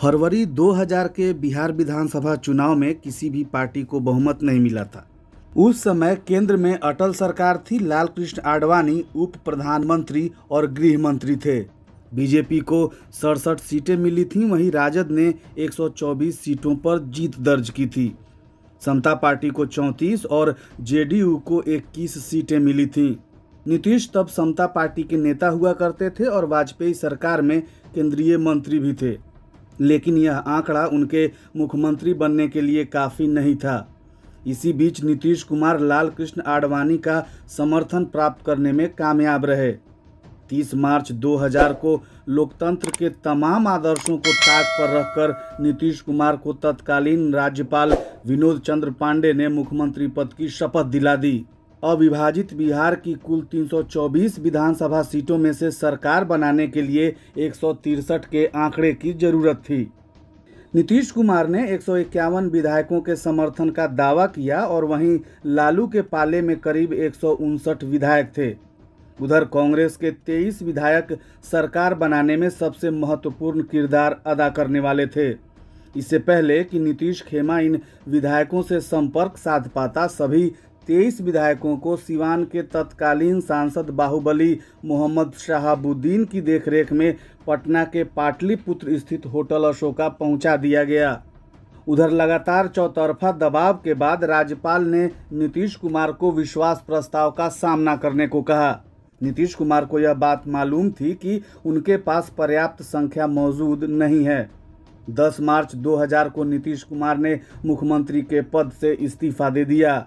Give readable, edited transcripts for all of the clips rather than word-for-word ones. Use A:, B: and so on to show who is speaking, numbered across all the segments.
A: फरवरी 2000 के बिहार विधानसभा चुनाव में किसी भी पार्टी को बहुमत नहीं मिला था। उस समय केंद्र में अटल सरकार थी। लाल कृष्ण आडवाणी उप प्रधानमंत्री और गृह मंत्री थे। बीजेपी को 67 सीटें मिली थीं, वहीं राजद ने 124 सीटों पर जीत दर्ज की थी। समता पार्टी को 34 और जेडीयू को 21 सीटें मिली थीं। नीतीश तब समता पार्टी के नेता हुआ करते थे और वाजपेयी सरकार में केंद्रीय मंत्री भी थे, लेकिन यह आंकड़ा उनके मुख्यमंत्री बनने के लिए काफ़ी नहीं था। इसी बीच नीतीश कुमार लाल कृष्ण आडवाणी का समर्थन प्राप्त करने में कामयाब रहे। 30 मार्च 2000 को लोकतंत्र के तमाम आदर्शों को ताक पर रखकर नीतीश कुमार को तत्कालीन राज्यपाल विनोद चंद्र पांडे ने मुख्यमंत्री पद की शपथ दिला दी। अविभाजित बिहार की कुल 324 विधानसभा सीटों में से सरकार बनाने के लिए 163 के आंकड़े की जरूरत थी। नीतीश कुमार ने 151 विधायकों के समर्थन का दावा किया और वहीं लालू के पाले में करीब 159 विधायक थे। उधर कांग्रेस के 23 विधायक सरकार बनाने में सबसे महत्वपूर्ण किरदार अदा करने वाले थे। इससे पहले कि नीतीश खेमा इन विधायकों से संपर्क साध पाता, सभी 23 विधायकों को सिवान के तत्कालीन सांसद बाहुबली मोहम्मद शहाबुद्दीन की देखरेख में पटना के पाटलिपुत्र स्थित होटल अशोका पहुंचा दिया गया। उधर लगातार चौतरफा दबाव के बाद राज्यपाल ने नीतीश कुमार को विश्वास प्रस्ताव का सामना करने को कहा। नीतीश कुमार को यह बात मालूम थी कि उनके पास पर्याप्त संख्या मौजूद नहीं है। 10 मार्च 2000 को नीतीश कुमार ने मुख्यमंत्री के पद से इस्तीफा दे दिया।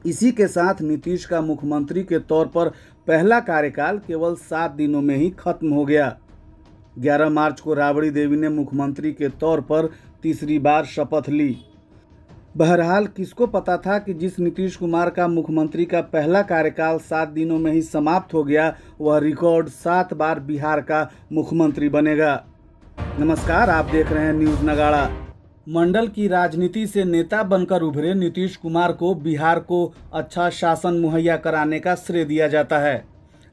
A: इसी के साथ नीतीश का मुख्यमंत्री के तौर पर पहला कार्यकाल केवल 7 दिनों में ही खत्म हो गया। 11 मार्च को राबड़ी देवी ने मुख्यमंत्री के तौर पर तीसरी बार शपथ ली। बहरहाल किसको पता था कि जिस नीतीश कुमार का मुख्यमंत्री का पहला कार्यकाल 7 दिनों में ही समाप्त हो गया, वह रिकॉर्ड 7 बार बिहार का मुख्यमंत्री बनेगा। नमस्कार, आप देख रहे हैं न्यूज़ नगाड़ा। मंडल की राजनीति से नेता बनकर उभरे नीतीश कुमार को बिहार को अच्छा शासन मुहैया कराने का श्रेय दिया जाता है।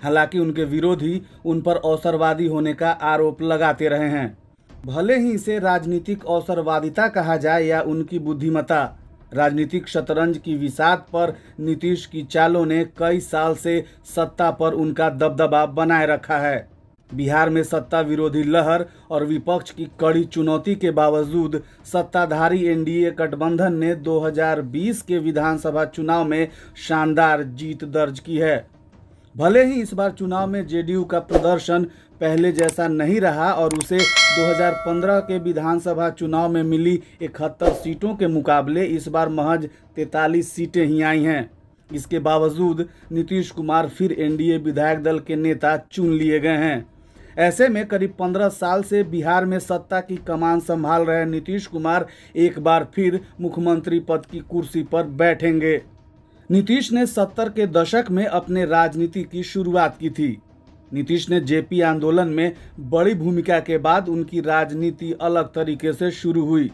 A: हालांकि उनके विरोधी उन पर अवसरवादी होने का आरोप लगाते रहे हैं। भले ही इसे राजनीतिक अवसरवादिता कहा जाए या उनकी बुद्धिमत्ता, राजनीतिक शतरंज की विसात पर नीतीश की चालों ने कई साल से सत्ता पर उनका दबदबा बनाए रखा है। बिहार में सत्ता विरोधी लहर और विपक्ष की कड़ी चुनौती के बावजूद सत्ताधारी एनडीए गठबंधन ने 2020 के विधानसभा चुनाव में शानदार जीत दर्ज की है। भले ही इस बार चुनाव में जेडीयू का प्रदर्शन पहले जैसा नहीं रहा और उसे 2015 के विधानसभा चुनाव में मिली 71 सीटों के मुकाबले इस बार महज 43 सीटें ही आई हैं। इसके बावजूद नीतीश कुमार फिर एनडीए विधायक दल के नेता चुन लिए गए हैं। ऐसे में करीब 15 साल से बिहार में सत्ता की कमान संभाल रहे नीतीश कुमार एक बार फिर मुख्यमंत्री पद की कुर्सी पर बैठेंगे। नीतीश ने 70 के दशक में अपने राजनीति की शुरुआत की थी। नीतीश ने जेपी आंदोलन में बड़ी भूमिका के बाद उनकी राजनीति अलग तरीके से शुरू हुई।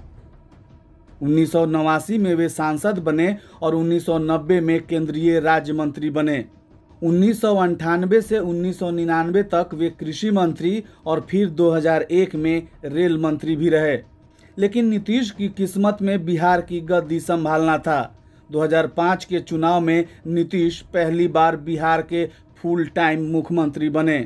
A: 1989 में वे सांसद बने और 1990 में केंद्रीय राज्य मंत्री बने। 1998 से 1999 तक वे कृषि मंत्री और फिर 2001 में रेल मंत्री भी रहे। लेकिन नीतीश की किस्मत में बिहार की गद्दी संभालना था। 2005 के चुनाव में नीतीश पहली बार बिहार के फुल टाइम मुख्यमंत्री बने।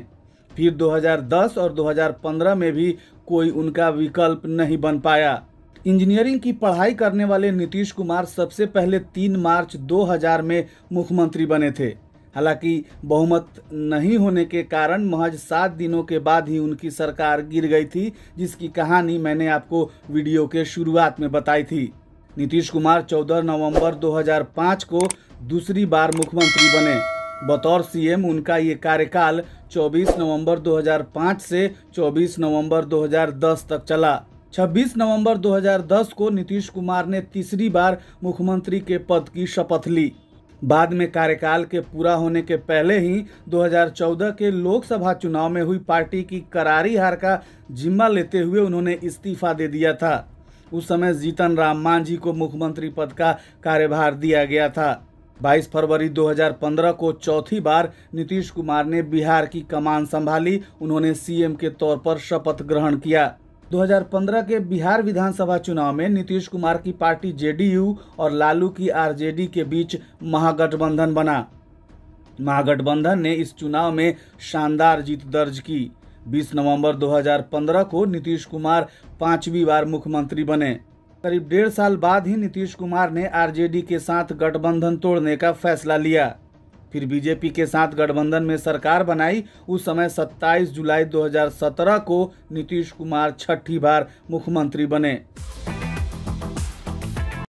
A: फिर 2010 और 2015 में भी कोई उनका विकल्प नहीं बन पाया। इंजीनियरिंग की पढ़ाई करने वाले नीतीश कुमार सबसे पहले 3 मार्च 2000 में मुख्यमंत्री बने थे। हालांकि बहुमत नहीं होने के कारण महज 7 दिनों के बाद ही उनकी सरकार गिर गई थी, जिसकी कहानी मैंने आपको वीडियो के शुरुआत में बताई थी। नीतीश कुमार 14 नवंबर 2005 को दूसरी बार मुख्यमंत्री बने। बतौर सीएम उनका ये कार्यकाल 24 नवंबर 2005 से 24 नवंबर 2010 तक चला। 26 नवंबर 2010 को नीतीश कुमार ने तीसरी बार मुख्यमंत्री के पद की शपथ ली। बाद में कार्यकाल के पूरा होने के पहले ही 2014 के लोकसभा चुनाव में हुई पार्टी की करारी हार का जिम्मा लेते हुए उन्होंने इस्तीफा दे दिया था। उस समय जीतन राम मांझी को मुख्यमंत्री पद का कार्यभार दिया गया था। 22 फरवरी 2015 को चौथी बार नीतीश कुमार ने बिहार की कमान संभाली। उन्होंने सीएम के तौर पर शपथ ग्रहण किया। 2015 के बिहार विधानसभा चुनाव में नीतीश कुमार की पार्टी जेडीयू और लालू की आरजेडी के बीच महागठबंधन बना। महागठबंधन ने इस चुनाव में शानदार जीत दर्ज की। 20 नवंबर 2015 को नीतीश कुमार 5वीं बार मुख्यमंत्री बने। करीब 1.5 साल बाद ही नीतीश कुमार ने आरजेडी के साथ गठबंधन तोड़ने का फैसला लिया। फिर बीजेपी के साथ गठबंधन में सरकार बनाई। उस समय 27 जुलाई 2017 को नीतीश कुमार 6ठी बार मुख्यमंत्री बने।